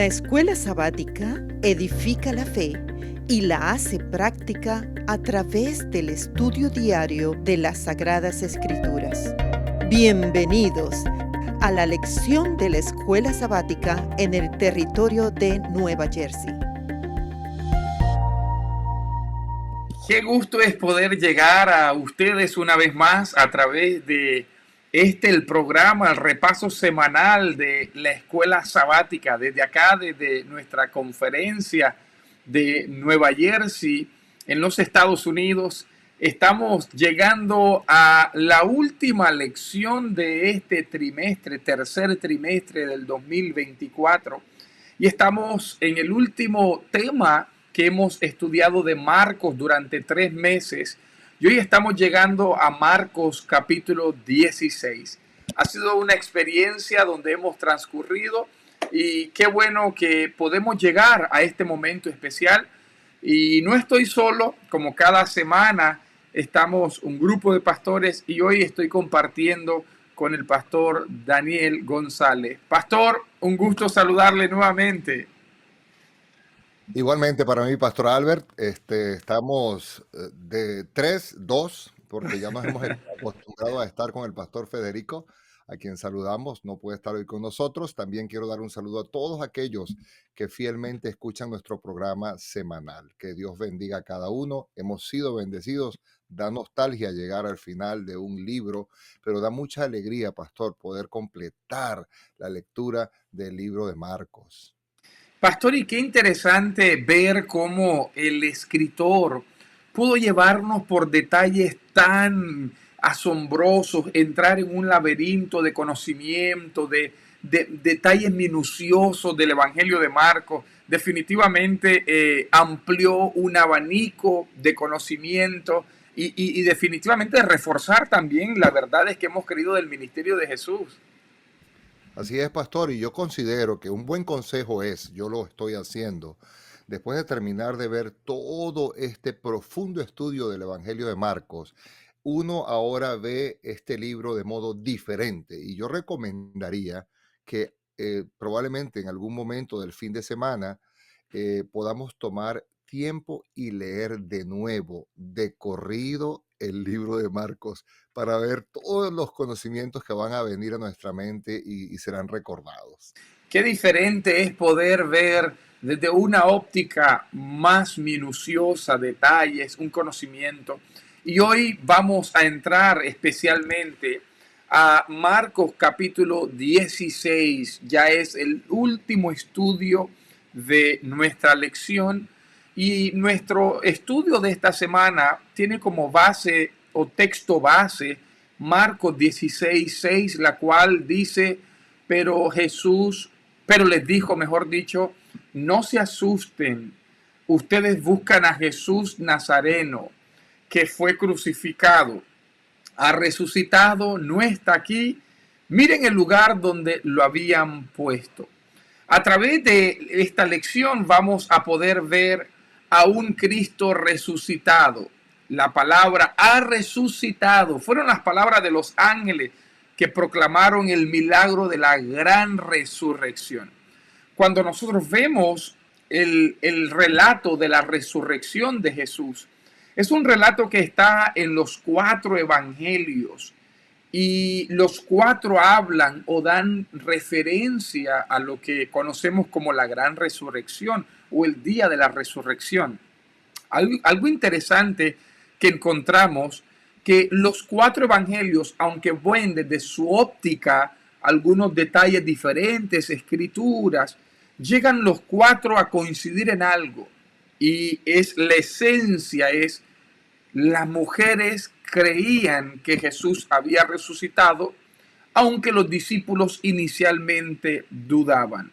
La escuela sabática edifica la fe y la hace práctica a través del estudio diario de las Sagradas Escrituras. Bienvenidos a la lección de la escuela sabática en el territorio de Nueva Jersey. Qué gusto es poder llegar a ustedes una vez más a través de el programa, el repaso semanal de la escuela sabática, desde acá, desde nuestra conferencia de Nueva Jersey, en los Estados Unidos. Estamos llegando a la última lección de este trimestre, tercer trimestre del 2024, y estamos en el último tema que hemos estudiado de Marcos durante 3 meses. Y hoy estamos llegando a Marcos capítulo 16. Ha sido una experiencia donde hemos transcurrido y qué bueno que podemos llegar a este momento especial. Y no estoy solo, como cada semana estamos un grupo de pastores y hoy estoy compartiendo con el pastor Daniel González. Pastor, un gusto saludarle nuevamente. Igualmente para mí, Pastor Albert, estamos de 3-2, porque ya nos hemos acostumbrado a estar con el Pastor Federico, a quien saludamos, no puede estar hoy con nosotros. También quiero dar un saludo a todos aquellos que fielmente escuchan nuestro programa semanal. Que Dios bendiga a cada uno. Hemos sido bendecidos. Da nostalgia llegar al final de un libro, pero da mucha alegría, Pastor, poder completar la lectura del libro de Marcos. Pastor, y qué interesante ver cómo el escritor pudo llevarnos por detalles tan asombrosos, entrar en un laberinto de conocimiento, de detalles minuciosos del Evangelio de Marcos. Definitivamente amplió un abanico de conocimiento y definitivamente reforzar también las verdades que hemos creído del ministerio de Jesús. Así es, pastor, y yo considero que un buen consejo es, yo lo estoy haciendo, después de terminar de ver todo este profundo estudio del Evangelio de Marcos, uno ahora ve este libro de modo diferente, y yo recomendaría que probablemente en algún momento del fin de semana podamos tomar tiempo y leer de nuevo, de corrido, el libro de Marcos, para ver todos los conocimientos que van a venir a nuestra mente y serán recordados. Qué diferente es poder ver desde una óptica más minuciosa, detalles, un conocimiento. Y hoy vamos a entrar especialmente a Marcos capítulo 16. Ya es el último estudio de nuestra lección. Y nuestro estudio de esta semana tiene como base o texto base Marcos 16:6, la cual dice, pero les dijo, mejor dicho, no se asusten, ustedes buscan a Jesús Nazareno, que fue crucificado, ha resucitado, no está aquí, miren el lugar donde lo habían puesto. A través de esta lección vamos a poder ver a un Cristo resucitado. La palabra ha resucitado fueron las palabras de los ángeles que proclamaron el milagro de la gran resurrección. Cuando nosotros vemos el relato de la resurrección de Jesús, es un relato que está en los 4 evangelios y los 4 hablan o dan referencia a lo que conocemos como la gran resurrección o el día de la resurrección. Algo interesante que encontramos, que los 4 evangelios, aunque ven desde su óptica algunos detalles diferentes, escrituras, llegan los 4 a coincidir en algo. Y es la esencia, es las mujeres creían que Jesús había resucitado, aunque los discípulos inicialmente dudaban.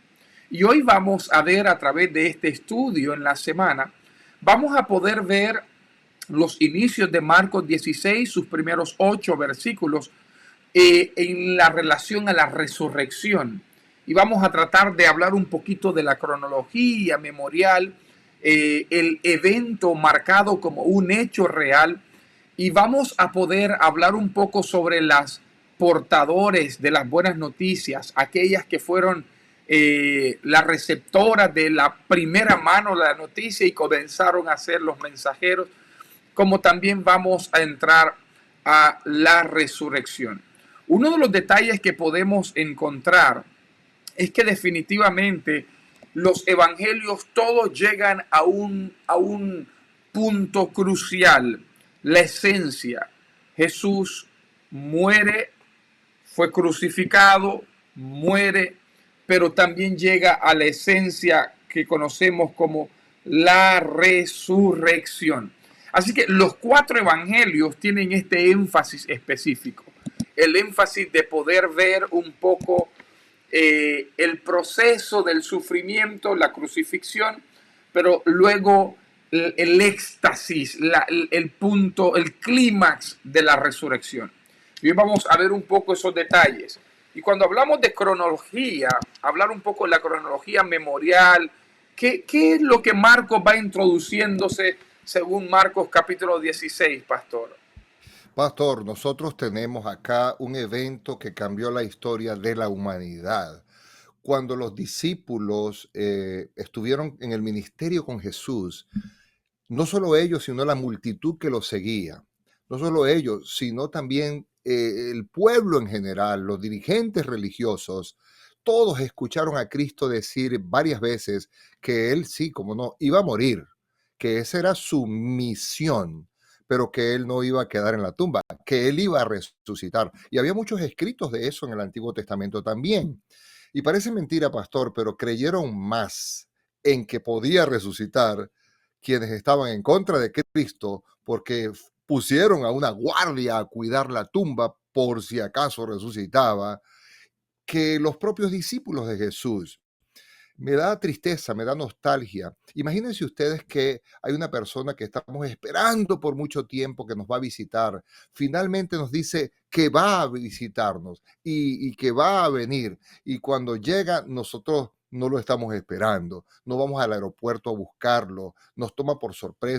Y hoy vamos a ver a través de este estudio en la semana, vamos a poder ver los inicios de Marcos 16, sus primeros 8 versículos, en la relación a la resurrección. Y vamos a tratar de hablar un poquito de la cronología memorial, el evento marcado como un hecho real. Y vamos a poder hablar un poco sobre las portadores de las buenas noticias, aquellas que fueron la receptora de la primera mano de la noticia y comenzaron a ser los mensajeros, como también vamos a entrar a la resurrección. Uno de los detalles que podemos encontrar es que definitivamente los evangelios todos llegan a un punto crucial, la esencia. Jesús muere, fue crucificado, muere, pero también llega a la esencia que conocemos como la resurrección. Así que los 4 evangelios tienen este énfasis específico, el énfasis de poder ver un poco el proceso del sufrimiento, la crucifixión, pero luego el éxtasis, el punto, el clímax de la resurrección. Y hoy vamos a ver un poco esos detalles. Y cuando hablamos de cronología, hablar un poco de la cronología memorial, ¿qué es lo que Marcos va introduciéndose según Marcos capítulo 16, pastor? Pastor, nosotros tenemos acá un evento que cambió la historia de la humanidad. Cuando los discípulos estuvieron en el ministerio con Jesús, no solo ellos, sino la multitud que los seguía. No solo ellos, sino también el pueblo en general, los dirigentes religiosos, todos escucharon a Cristo decir varias veces que él sí, como no, iba a morir, que esa era su misión, pero que él no iba a quedar en la tumba, que él iba a resucitar. Y había muchos escritos de eso en el Antiguo Testamento también. Y parece mentira, pastor, pero creyeron más en que podía resucitar quienes estaban en contra de Cristo, porque pusieron a una guardia a cuidar la tumba por si acaso resucitaba, que los propios discípulos de Jesús. Me da tristeza, me da nostalgia. Imagínense ustedes que hay una persona que estamos esperando por mucho tiempo que nos va a visitar. Finalmente nos dice que va a visitarnos y que va a venir. Y cuando llega, nosotros no lo estamos esperando. No vamos al aeropuerto a buscarlo. Nos toma por sorpresa.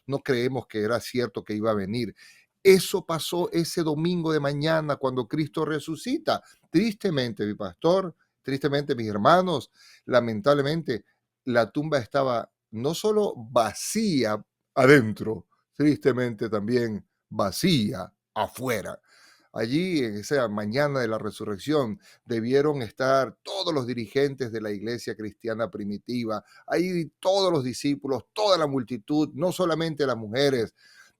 No creemos que era cierto que iba a venir. Eso pasó ese domingo de mañana cuando Cristo resucita. Tristemente, mi pastor, tristemente, mis hermanos, lamentablemente, la tumba estaba no solo vacía adentro, tristemente también vacía afuera. Allí, en esa mañana de la resurrección, debieron estar todos los dirigentes de la iglesia cristiana primitiva, ahí todos los discípulos, toda la multitud, no solamente las mujeres,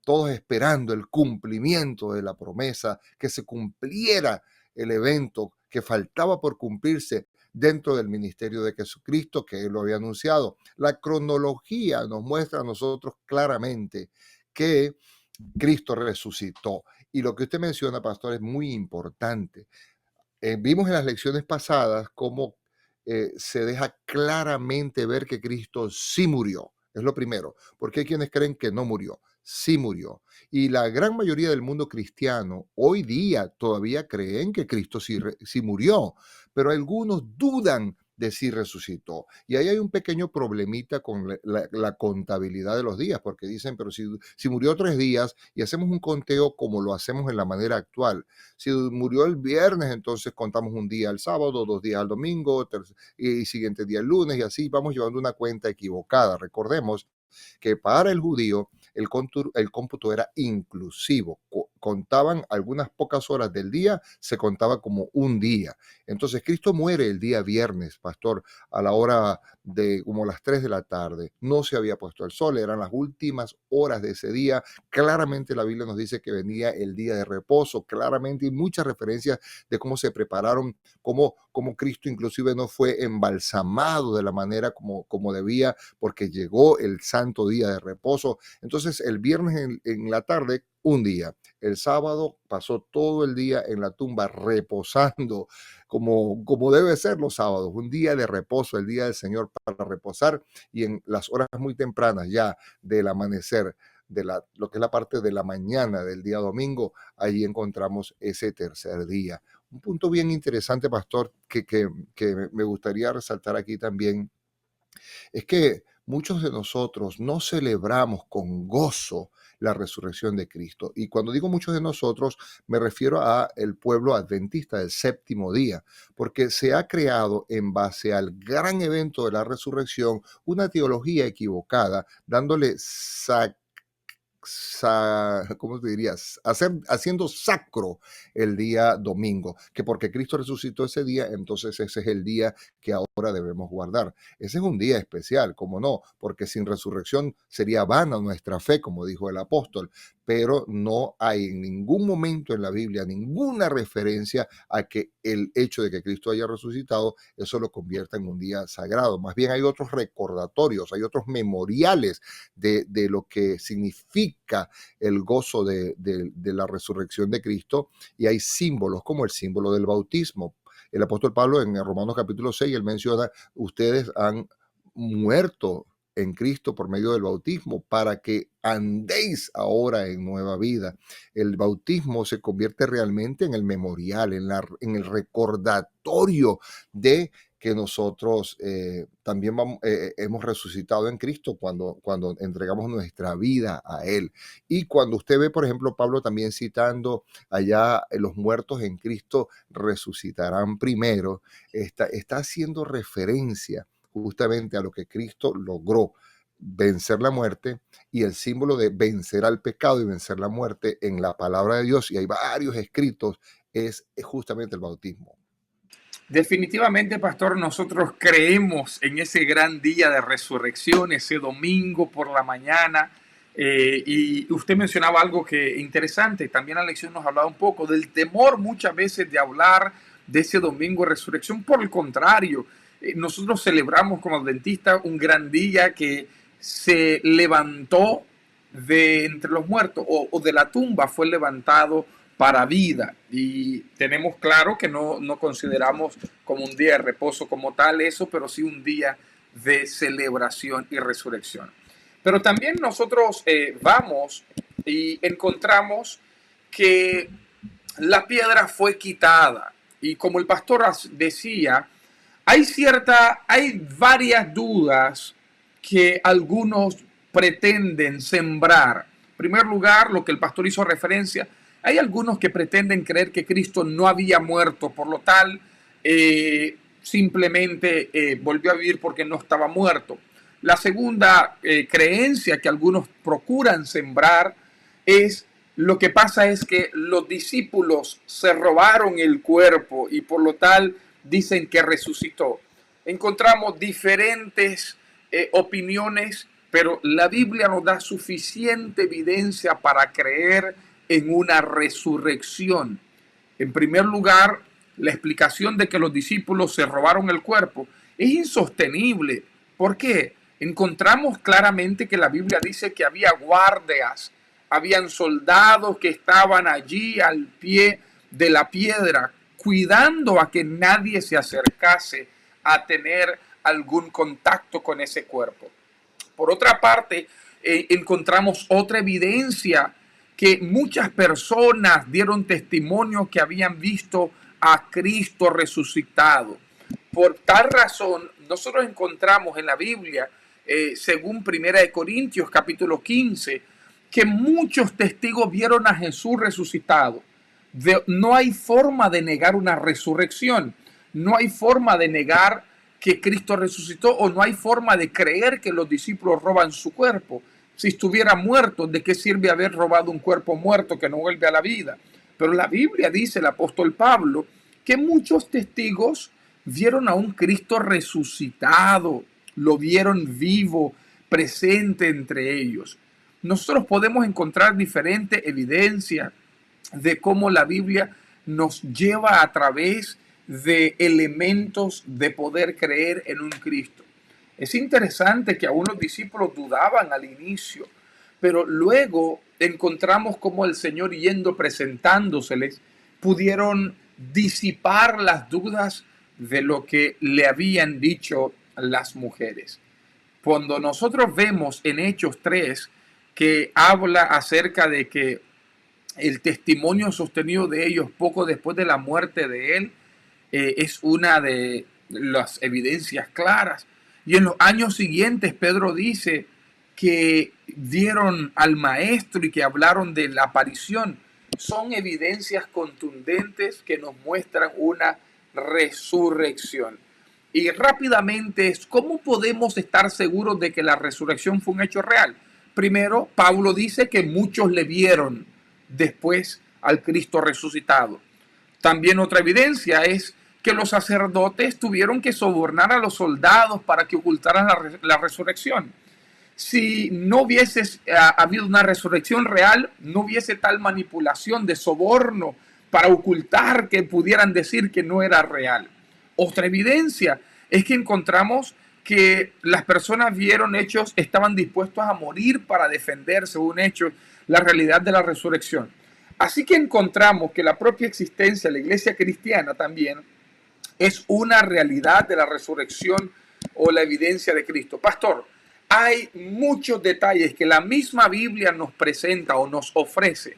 todos esperando el cumplimiento de la promesa, que se cumpliera el evento que faltaba por cumplirse dentro del ministerio de Jesucristo, que él lo había anunciado. La cronología nos muestra a nosotros claramente que Cristo resucitó. Y lo que usted menciona, pastor, es muy importante. Vimos en las lecciones pasadas cómo se deja claramente ver que Cristo sí murió. Es lo primero, porque hay quienes creen que no murió. Sí murió. Y la gran mayoría del mundo cristiano hoy día todavía creen que Cristo sí murió, pero algunos dudan de si resucitó. Y ahí hay un pequeño problemita con la contabilidad de los días, porque dicen, pero si murió 3 días y hacemos un conteo como lo hacemos en la manera actual, si murió el viernes, entonces contamos un día el sábado, 2 días el domingo, y siguiente día el lunes, y así vamos llevando una cuenta equivocada. Recordemos que para el judío el cómputo era inclusivo. Contaban algunas pocas horas del día, se contaba como un día. Entonces Cristo muere el día viernes, pastor, a la hora de como las 3 de la tarde. No se había puesto el sol, eran las últimas horas de ese día. Claramente la Biblia nos dice que venía el día de reposo, claramente, y muchas referencias de cómo se prepararon, cómo Cristo inclusive no fue embalsamado de la manera como debía, porque llegó el santo día de reposo. Entonces el viernes en la tarde, un día. El sábado pasó todo el día en la tumba reposando, como debe ser los sábados, un día de reposo, el día del Señor para reposar, y en las horas muy tempranas ya del amanecer, lo que es la parte de la mañana del día domingo, ahí encontramos ese tercer día. Un punto bien interesante, pastor, que me gustaría resaltar aquí también, es que muchos de nosotros no celebramos con gozo la resurrección de Cristo. Y cuando digo muchos de nosotros, me refiero a el pueblo adventista del séptimo día, porque se ha creado en base al gran evento de la resurrección una teología equivocada, dándole ¿cómo te dirías? Haciendo sacro el día domingo, que porque Cristo resucitó ese día, entonces ese es el día que ahora debemos guardar. Ese es un día especial, ¿cómo no? Porque sin resurrección sería vana nuestra fe, como dijo el apóstol, pero no hay en ningún momento en la Biblia ninguna referencia a que el hecho de que Cristo haya resucitado, eso lo convierta en un día sagrado. Más bien hay otros recordatorios, hay otros memoriales de lo que significa el gozo de la resurrección de Cristo, y hay símbolos como el símbolo del bautismo. El apóstol Pablo en Romanos capítulo 6, él menciona, ustedes han muerto en Cristo por medio del bautismo para que andéis ahora en nueva vida. El bautismo se convierte realmente en el memorial, en el recordatorio de que nosotros también hemos resucitado en Cristo cuando entregamos nuestra vida a Él. Y cuando usted ve, por ejemplo, Pablo también citando allá, los muertos en Cristo resucitarán primero, está haciendo referencia justamente a lo que Cristo logró, vencer la muerte, y el símbolo de vencer al pecado y vencer la muerte en la palabra de Dios, y hay varios escritos, es justamente el bautismo. Definitivamente, pastor, nosotros creemos en ese gran día de resurrección, ese domingo por la mañana. Y usted mencionaba algo que interesante, también la lección nos hablaba un poco del temor muchas veces de hablar de ese domingo de resurrección. Por el contrario, nosotros celebramos como adventistas un gran día que se levantó de entre los muertos o de la tumba, fue levantado para vida, y tenemos claro que no consideramos como un día de reposo como tal eso, pero sí un día de celebración y resurrección. Pero también nosotros vamos y encontramos que la piedra fue quitada, y como el pastor decía, hay varias dudas que algunos pretenden sembrar. En primer lugar, lo que el pastor hizo referencia, hay algunos que pretenden creer que Cristo no había muerto, por lo tal, simplemente volvió a vivir porque no estaba muerto. La segunda creencia que algunos procuran sembrar es: lo que pasa es que los discípulos se robaron el cuerpo y por lo tal dicen que resucitó. Encontramos diferentes opiniones, pero la Biblia nos da suficiente evidencia para creer en una resurrección. En primer lugar, la explicación de que los discípulos se robaron el cuerpo es insostenible. ¿Por qué? Encontramos claramente que la Biblia dice que había guardias, habían soldados que estaban allí al pie de la piedra, cuidando a que nadie se acercase a tener algún contacto con ese cuerpo. Por otra parte, encontramos otra evidencia, que muchas personas dieron testimonio que habían visto a Cristo resucitado. Por tal razón, nosotros encontramos en la Biblia, según 1 Corintios capítulo 15, que muchos testigos vieron a Jesús resucitado. No hay forma de negar una resurrección, no hay forma de negar que Cristo resucitó, o no hay forma de creer que los discípulos roban su cuerpo. Si estuviera muerto, ¿de qué sirve haber robado un cuerpo muerto que no vuelve a la vida? Pero la Biblia dice, el apóstol Pablo, que muchos testigos vieron a un Cristo resucitado, lo vieron vivo, presente entre ellos. Nosotros podemos encontrar diferente evidencia de cómo la Biblia nos lleva a través de elementos de poder creer en un Cristo. Es interesante que aún los discípulos dudaban al inicio, pero luego encontramos cómo el Señor, yendo presentándoseles, pudieron disipar las dudas de lo que le habían dicho las mujeres. Cuando nosotros vemos en Hechos 3 que habla acerca de que el testimonio sostenido de ellos poco después de la muerte de él, es una de las evidencias claras. Y en los años siguientes, Pedro dice que vieron al maestro y que hablaron de la aparición, son evidencias contundentes que nos muestran una resurrección. Y rápidamente, ¿cómo podemos estar seguros de que la resurrección fue un hecho real? Primero, Pablo dice que muchos le vieron después al Cristo resucitado. También otra evidencia es que los sacerdotes tuvieron que sobornar a los soldados para que ocultaran la resurrección. Si no hubiese habido una resurrección real, no hubiese tal manipulación de soborno para ocultar que pudieran decir que no era real. Otra evidencia es que encontramos que las personas vieron hechos, estaban dispuestos a morir para defender, según hechos, la realidad de la resurrección. Así que encontramos que la propia existencia de la iglesia cristiana también es una realidad de la resurrección o la evidencia de Cristo. Pastor, hay muchos detalles que la misma Biblia nos presenta o nos ofrece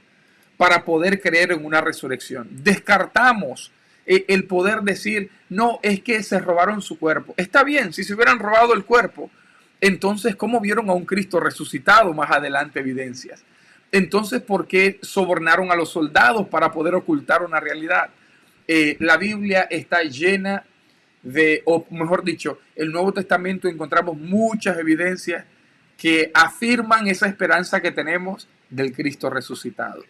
para poder creer en una resurrección. Descartamos el poder decir, no, es que se robaron su cuerpo. Está bien, si se hubieran robado el cuerpo, entonces, ¿cómo vieron a un Cristo resucitado? Más adelante evidencias. Entonces, ¿por qué sobornaron a los soldados para poder ocultar una realidad? La Biblia está llena o mejor dicho, el Nuevo Testamento encontramos muchas evidencias que afirman esa esperanza que tenemos del Cristo resucitado.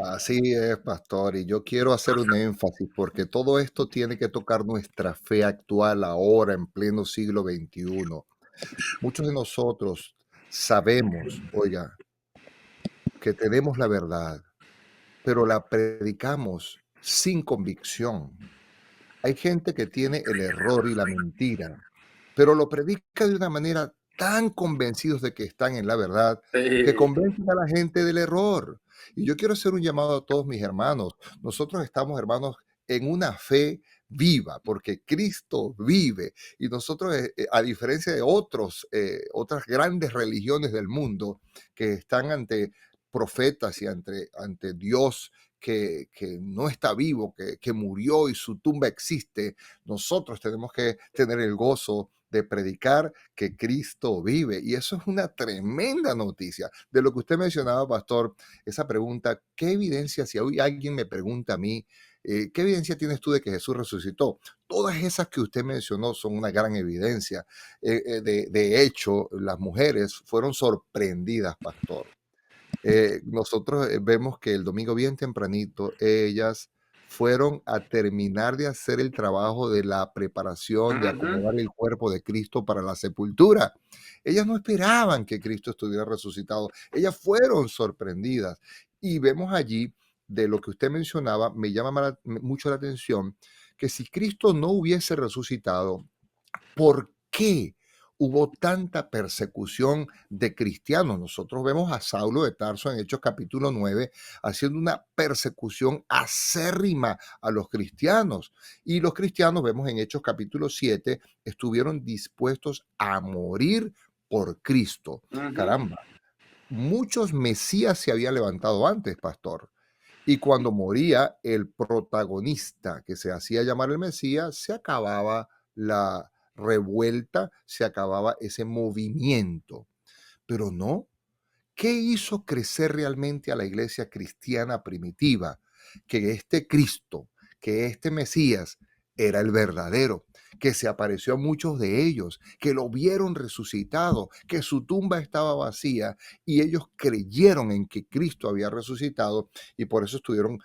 Así es, pastor, y yo quiero hacer un énfasis porque todo esto tiene que tocar nuestra fe actual ahora en pleno siglo XXI. Muchos de nosotros sabemos, oiga, que tenemos la verdad, pero la predicamos sin convicción. Hay gente que tiene el error y la mentira, pero lo predica de una manera tan convencidos de que están en la verdad, que convencen a la gente del error. Y yo quiero hacer un llamado a todos mis hermanos. Nosotros estamos, hermanos, en una fe viva, porque Cristo vive. Y nosotros, a diferencia de otras grandes religiones del mundo que están ante profetas y ante Dios que no está vivo, que murió y su tumba existe, nosotros tenemos que tener el gozo de predicar que Cristo vive. Y eso es una tremenda noticia. De lo que usted mencionaba, pastor, esa pregunta, ¿qué evidencia, si hoy alguien me pregunta a mí, qué evidencia tienes tú de que Jesús resucitó? Todas esas que usted mencionó son una gran evidencia. De hecho, las mujeres fueron sorprendidas, pastor. Nosotros vemos que el domingo bien tempranito ellas fueron a terminar de hacer el trabajo de la preparación, de acomodar el cuerpo de Cristo para la sepultura. Ellas no esperaban que Cristo estuviera resucitado. Ellas fueron sorprendidas. Y vemos allí, de lo que usted mencionaba, me llama mucho la atención, que si Cristo no hubiese resucitado, ¿por qué hubo tanta persecución de cristianos? Nosotros vemos a Saulo de Tarso en Hechos capítulo 9 haciendo una persecución acérrima a los cristianos. Y los cristianos, vemos en Hechos capítulo 7, estuvieron dispuestos a morir por Cristo. Caramba, muchos mesías se habían levantado antes, pastor. Y cuando moría el protagonista que se hacía llamar el Mesías, se acababa la revuelta, se acababa ese movimiento. Pero no, ¿qué hizo crecer realmente a la iglesia cristiana primitiva? Que este Cristo, que este Mesías era el verdadero, que se apareció a muchos de ellos, que lo vieron resucitado, que su tumba estaba vacía y ellos creyeron en que Cristo había resucitado y por eso estuvieron,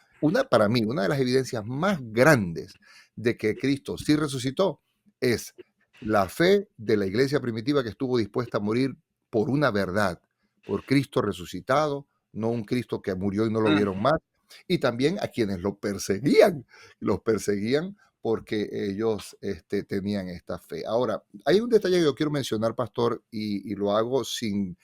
para mí, una de las evidencias más grandes de que Cristo sí resucitó es la fe de la iglesia primitiva que estuvo dispuesta a morir por una verdad, por Cristo resucitado, no un Cristo que murió y no lo vieron más, y también a quienes los perseguían porque ellos tenían esta fe. Ahora, hay un detalle que yo quiero mencionar, pastor, y lo hago sin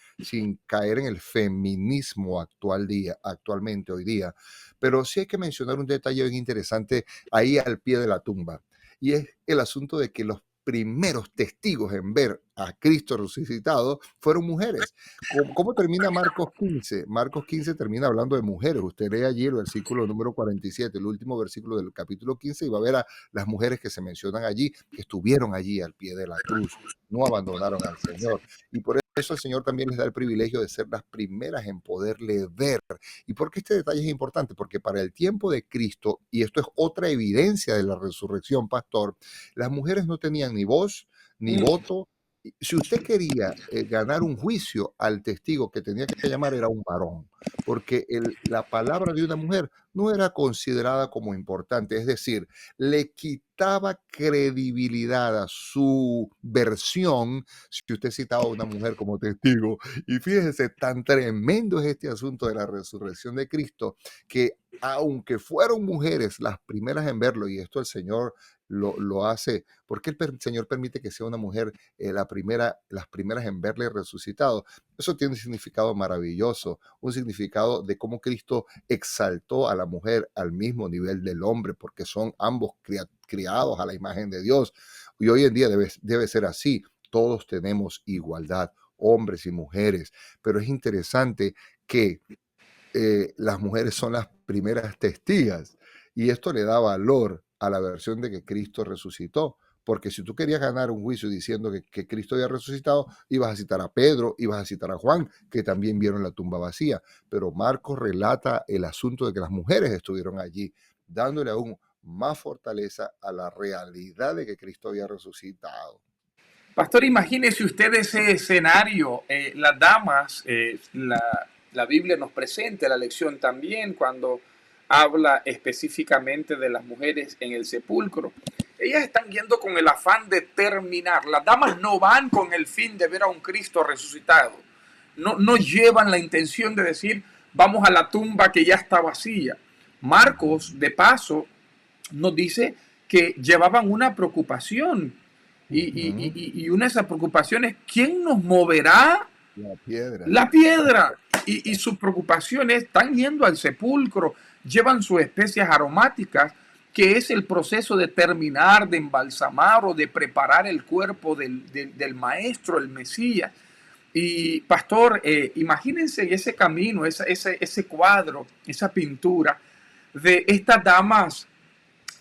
caer en el feminismo actualmente hoy día, pero sí hay que mencionar un detalle bien interesante ahí al pie de la tumba, y es el asunto de que los primeros testigos en ver a Cristo resucitado fueron mujeres. ¿Cómo termina Marcos 15? Marcos 15 termina hablando de mujeres. Usted lee allí el versículo número 47, el último versículo del capítulo 15, y va a ver a las mujeres que se mencionan allí, que estuvieron allí al pie de la cruz, no abandonaron al Señor. Y por eso el Señor también les da el privilegio de ser las primeras en poderle ver. ¿Y por qué este detalle es importante? Porque para el tiempo de Cristo, y esto es otra evidencia de la resurrección, pastor, las mujeres no tenían ni voz, ni voto. Si usted quería ganar un juicio al testigo que tenía que llamar era un varón, porque la palabra de una mujer no era considerada como importante, es decir, le quitaba credibilidad a su versión si usted citaba a una mujer como testigo. Y fíjese, tan tremendo es este asunto de la resurrección de Cristo, que aunque fueron mujeres las primeras en verlo, y esto el Señor lo hace, porque el Señor permite que sea una mujer las primeras en verle resucitado. Eso tiene un significado maravilloso, un significado de cómo Cristo exaltó a la mujer al mismo nivel del hombre, porque son ambos criados a la imagen de Dios. Y hoy en día debe ser así. Todos tenemos igualdad, hombres y mujeres, pero es interesante que las mujeres son las primeras testigas y esto le da valor a la versión de que Cristo resucitó. Porque si tú querías ganar un juicio diciendo que Cristo había resucitado, ibas a citar a Pedro, ibas a citar a Juan, que también vieron la tumba vacía. Pero Marcos relata el asunto de que las mujeres estuvieron allí, dándole aún más fortaleza a la realidad de que Cristo había resucitado. Pastor, imagínese usted ese escenario. Las damas, la Biblia nos presenta la lección también cuando habla específicamente de las mujeres en el sepulcro. Ellas están yendo con el afán de terminar. Las damas no van con el fin de ver a un Cristo resucitado. No llevan la intención de decir, vamos a la tumba que ya está vacía. Marcos, de paso, nos dice que llevaban una preocupación. Y una de esas preocupaciones, ¿quién nos moverá la piedra? La piedra. Y sus preocupaciones están yendo al sepulcro, llevan sus especias aromáticas, que es el proceso de terminar, de embalsamar o de preparar el cuerpo del maestro, el Mesías. Y pastor, imagínense ese camino, ese cuadro, esa pintura de estas damas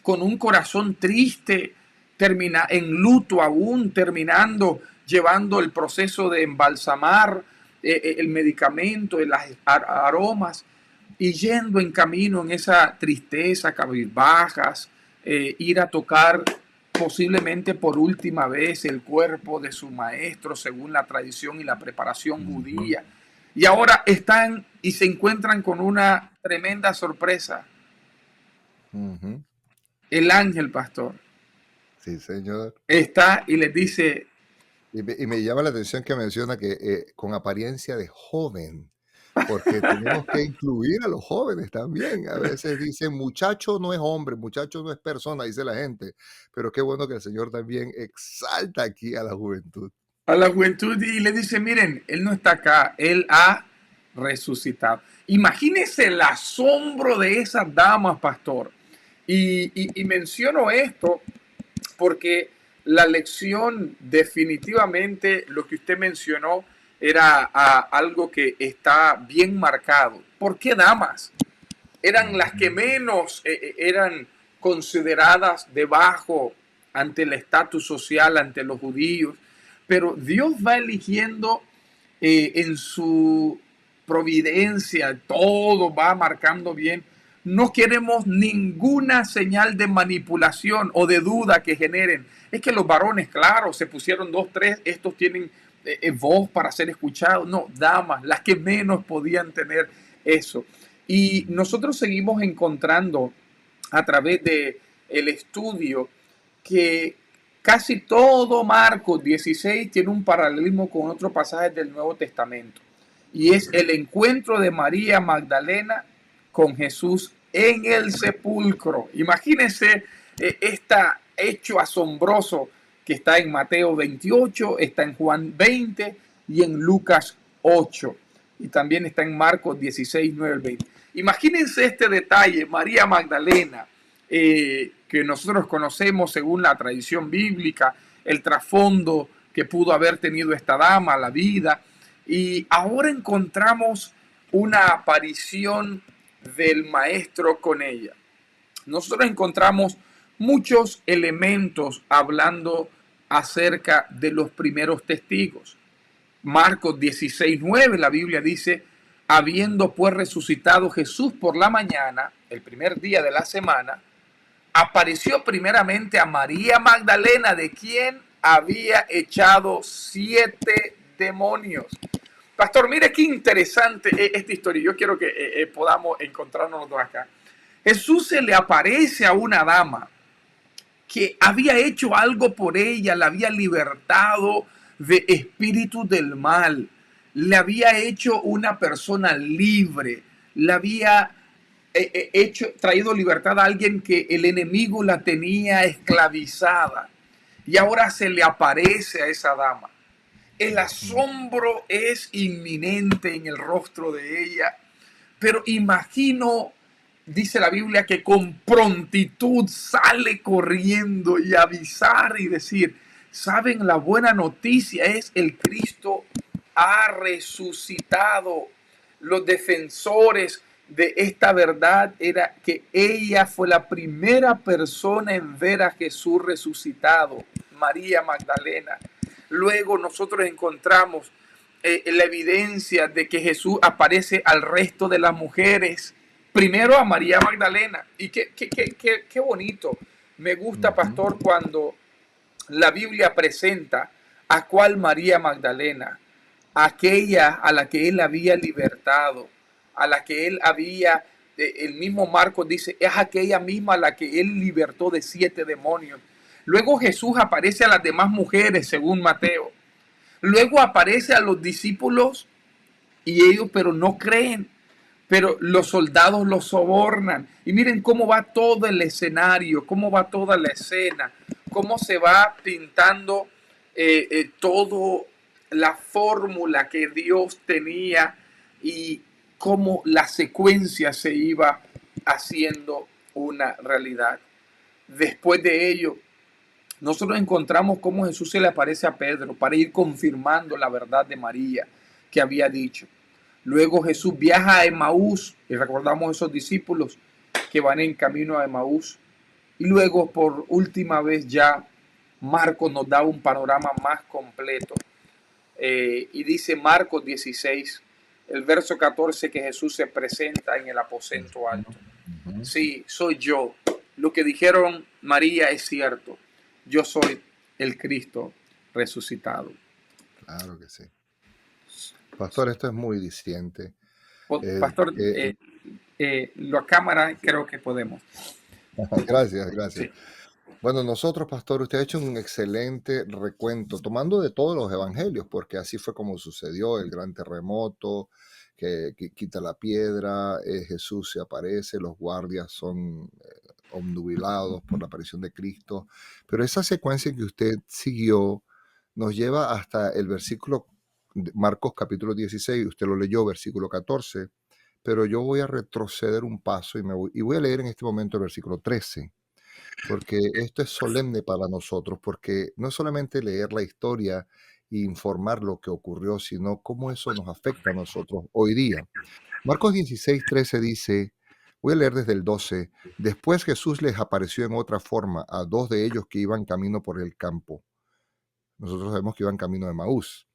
con un corazón triste, termina en luto aún, terminando, llevando el proceso de embalsamar el medicamento, las aromas, y yendo en camino en esa tristeza, cabizbajas, ir a tocar posiblemente por última vez el cuerpo de su maestro según la tradición y la preparación judía. Y ahora están y se encuentran con una tremenda sorpresa. El ángel, pastor. Sí, señor. Está y les dice... Y me llama la atención que menciona que con apariencia de joven, porque tenemos que incluir a los jóvenes también. A veces dicen, muchacho no es hombre, muchacho no es persona, dice la gente. Pero qué bueno que el Señor también exalta aquí a la juventud. A la juventud y le dice, miren, Él no está acá, Él ha resucitado. Imagínense el asombro de esas damas, pastor. Y menciono esto porque la lección definitivamente, lo que usted mencionó, era algo que está bien marcado. ¿Por qué damas? Eran las que menos eran consideradas debajo ante el estatus social, ante los judíos. Pero Dios va eligiendo en su providencia, todo va marcando bien. No queremos ninguna señal de manipulación o de duda que generen. Es que los varones, claro, se pusieron 2, 3, estos tienen voz para ser escuchados. No, damas, las que menos podían tener eso. Y nosotros seguimos encontrando a través del estudio que casi todo Marcos 16 tiene un paralelismo con otros pasajes del Nuevo Testamento. Y es el encuentro de María Magdalena con Jesús en el sepulcro. Imagínense este hecho asombroso que está en Mateo 28, está en Juan 20 y en Lucas 8. Y también está en Marcos 16, 9 al 20. Imagínense este detalle, María Magdalena, que nosotros conocemos según la tradición bíblica, el trasfondo que pudo haber tenido esta dama, la vida. Y ahora encontramos una aparición del maestro con ella. Nosotros encontramos muchos elementos hablando acerca de los primeros testigos. Marcos 16:9, la Biblia dice, habiendo pues resucitado Jesús por la mañana, el primer día de la semana, apareció primeramente a María Magdalena, de quien había echado 7 demonios. Pastor, mire qué interesante es esta historia. Yo quiero que podamos encontrarnos los dos acá. Jesús se le aparece a una dama que había hecho algo por ella, la había libertado de espíritus del mal, le había hecho una persona libre, le había traído libertad a alguien que el enemigo la tenía esclavizada. Y ahora se le aparece a esa dama. El asombro es inminente en el rostro de ella, pero imagino, dice la Biblia, que con prontitud sale corriendo y avisar y decir, saben, la buena noticia es el Cristo ha resucitado. Los defensores de esta verdad era que ella fue la primera persona en ver a Jesús resucitado, María Magdalena. Luego nosotros encontramos la evidencia de que Jesús aparece al resto de las mujeres, primero a María Magdalena. Y qué bonito. Me gusta, pastor, cuando la Biblia presenta a cuál María Magdalena, aquella a la que él había libertado, a la que él había, el mismo Marcos dice, es aquella misma a la que él libertó de 7 demonios. Luego Jesús aparece a las demás mujeres, según Mateo. Luego aparece a los discípulos y ellos, pero no creen. Pero los soldados los sobornan. Y miren cómo va todo el escenario, cómo va toda la escena, cómo se va pintando todo la fórmula que Dios tenía y cómo la secuencia se iba haciendo una realidad. Después de ello, nosotros encontramos cómo Jesús se le aparece a Pedro para ir confirmando la verdad de María que había dicho. Luego Jesús viaja a Emaús y recordamos esos discípulos que van en camino a Emaús. Y luego por última vez ya Marcos nos da un panorama más completo. Y dice Marcos 16, el verso 14, que Jesús se presenta en el aposento alto. Sí, soy yo. Lo que dijeron María es cierto. Yo soy el Cristo resucitado. Claro que sí. Pastor, esto es muy diciente. Pastor, la cámara creo que podemos. Gracias, gracias. Sí. Bueno, nosotros, pastor, usted ha hecho un excelente recuento, tomando de todos los evangelios, porque así fue como sucedió el gran terremoto, que quita la piedra, Jesús se aparece, los guardias son obnubilados por la aparición de Cristo. Pero esa secuencia que usted siguió nos lleva hasta el versículo, Marcos capítulo 16, usted lo leyó, versículo 14, pero yo voy a retroceder un paso y voy a leer en este momento el versículo 13. Porque esto es solemne para nosotros, porque no es solamente leer la historia e informar lo que ocurrió, sino cómo eso nos afecta a nosotros hoy día. Marcos 16:13 dice, voy a leer desde el 12, después Jesús les apareció en otra forma a 2 de ellos que iban camino por el campo. Nosotros sabemos que iban camino de Maús.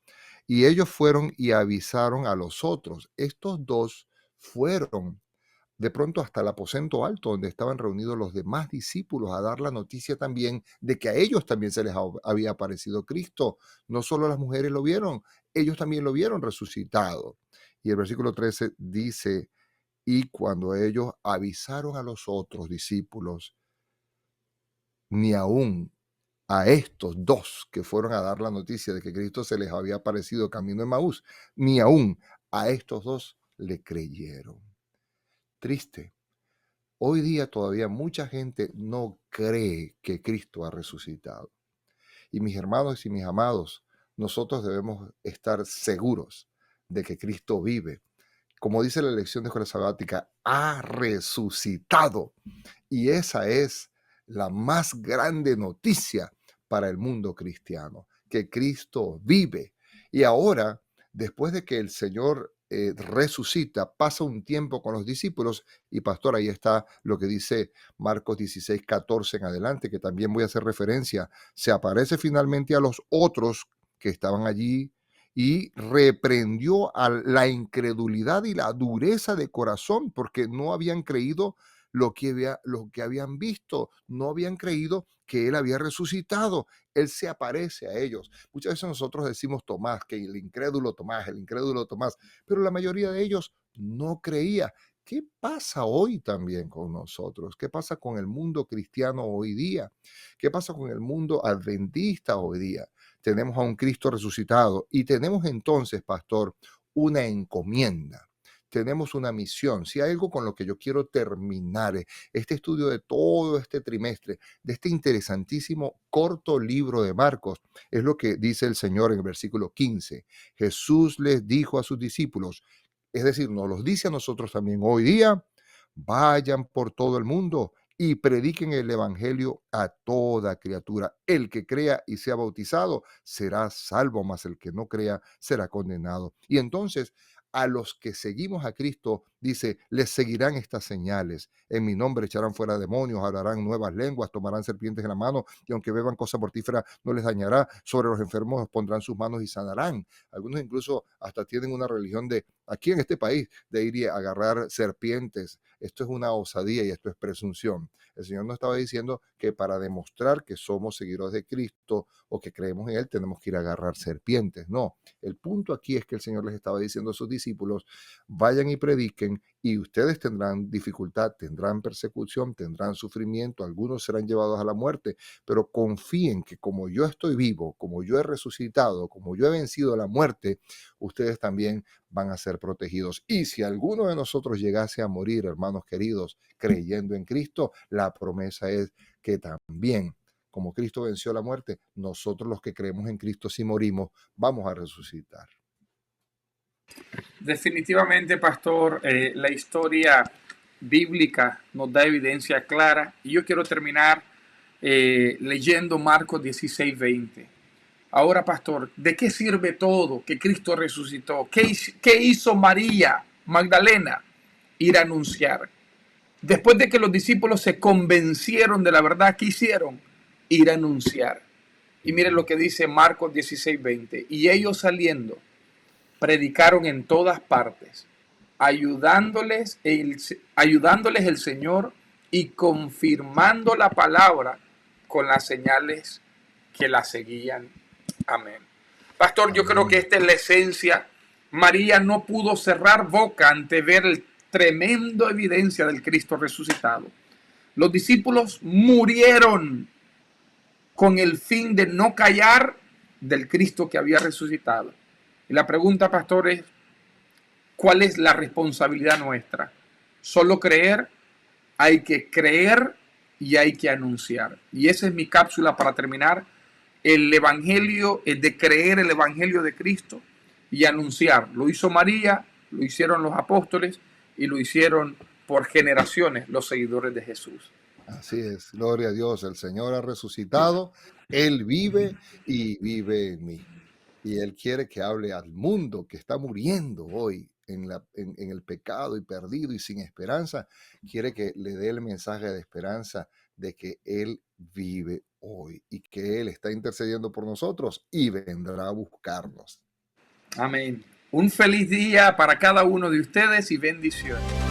Y ellos fueron y avisaron a los otros. Estos 2 fueron de pronto hasta el aposento alto donde estaban reunidos los demás discípulos a dar la noticia también de que a ellos también se les había aparecido Cristo. No solo las mujeres lo vieron, ellos también lo vieron resucitado. Y el versículo 13 dice, y cuando ellos avisaron a los otros discípulos, ni aún a estos 2 que fueron a dar la noticia de que Cristo se les había aparecido camino de Maús, ni aún a estos 2 le creyeron. Triste. Hoy día todavía mucha gente no cree que Cristo ha resucitado. Y mis hermanos y mis amados, nosotros debemos estar seguros de que Cristo vive. Como dice la lección de escuela sabática, ha resucitado. Y esa es la más grande noticia para el mundo cristiano, que Cristo vive. Y ahora, después de que el Señor resucita, pasa un tiempo con los discípulos y pastor, ahí está lo que dice Marcos 16:14 en adelante, que también voy a hacer referencia. Se aparece finalmente a los otros que estaban allí y reprendió a la incredulidad y la dureza de corazón, porque no habían creído lo que habían visto, no habían creído que él había resucitado. Él se aparece a ellos. Muchas veces nosotros decimos Tomás, que el incrédulo Tomás, pero la mayoría de ellos no creía. ¿Qué pasa hoy también con nosotros? ¿Qué pasa con el mundo cristiano hoy día? ¿Qué pasa con el mundo adventista hoy día? Tenemos a un Cristo resucitado y tenemos entonces, pastor, una encomienda. Tenemos una misión. Si hay algo con lo que yo quiero terminar este estudio de todo este trimestre, de este interesantísimo corto libro de Marcos, es lo que dice el Señor en el versículo 15. Jesús les dijo a sus discípulos, es decir, nos los dice a nosotros también hoy día, vayan por todo el mundo y prediquen el evangelio a toda criatura. El que crea y sea bautizado será salvo, mas el que no crea será condenado. Y entonces, a los que seguimos a Cristo, dice, les seguirán estas señales. En mi nombre echarán fuera demonios, hablarán nuevas lenguas, tomarán serpientes en la mano y aunque beban cosa mortífera no les dañará. Sobre los enfermos pondrán sus manos y sanarán. Algunos incluso hasta tienen una religión de, aquí en este país, de ir y agarrar serpientes. Esto es una osadía y esto es presunción. El Señor nos estaba diciendo que para demostrar que somos seguidores de Cristo o que creemos en Él, tenemos que ir a agarrar serpientes. No, el punto aquí es que el Señor les estaba diciendo a sus discípulos, vayan y prediquen y ustedes tendrán dificultad, tendrán persecución, tendrán sufrimiento, algunos serán llevados a la muerte, pero confíen que como yo estoy vivo, como yo he resucitado, como yo he vencido la muerte, ustedes también van a ser protegidos. Y si alguno de nosotros llegase a morir, hermanos queridos, creyendo en Cristo, la promesa es que también, como Cristo venció la muerte, nosotros los que creemos en Cristo, si morimos, vamos a resucitar. Definitivamente, pastor, la historia bíblica nos da evidencia clara. Y yo quiero terminar leyendo Marcos 16:20. Ahora, pastor, ¿de qué sirve todo que Cristo resucitó? ¿Qué hizo María Magdalena? Ir a anunciar. Después de que los discípulos se convencieron de la verdad, ¿qué hicieron? Ir a anunciar. Y miren lo que dice Marcos 16:20. Y ellos saliendo, predicaron en todas partes, ayudándoles el Señor y confirmando la palabra con las señales que la seguían. Amén. Pastor, yo creo que esta es la esencia. María no pudo cerrar boca ante ver el tremendo evidencia del Cristo resucitado. Los discípulos murieron con el fin de no callar del Cristo que había resucitado. Y la pregunta, pastor, es, ¿cuál es la responsabilidad nuestra? Solo creer, hay que creer y hay que anunciar. Y esa es mi cápsula para terminar. El evangelio es de creer el evangelio de Cristo y anunciar. Lo hizo María, lo hicieron los apóstoles y lo hicieron por generaciones los seguidores de Jesús. Así es, gloria a Dios, el Señor ha resucitado, Él vive y vive en mí. Y Él quiere que hable al mundo que está muriendo hoy en el pecado y perdido y sin esperanza. Quiere que le dé el mensaje de esperanza de que Él vive hoy y que Él está intercediendo por nosotros y vendrá a buscarnos. Amén. Un feliz día para cada uno de ustedes y bendiciones.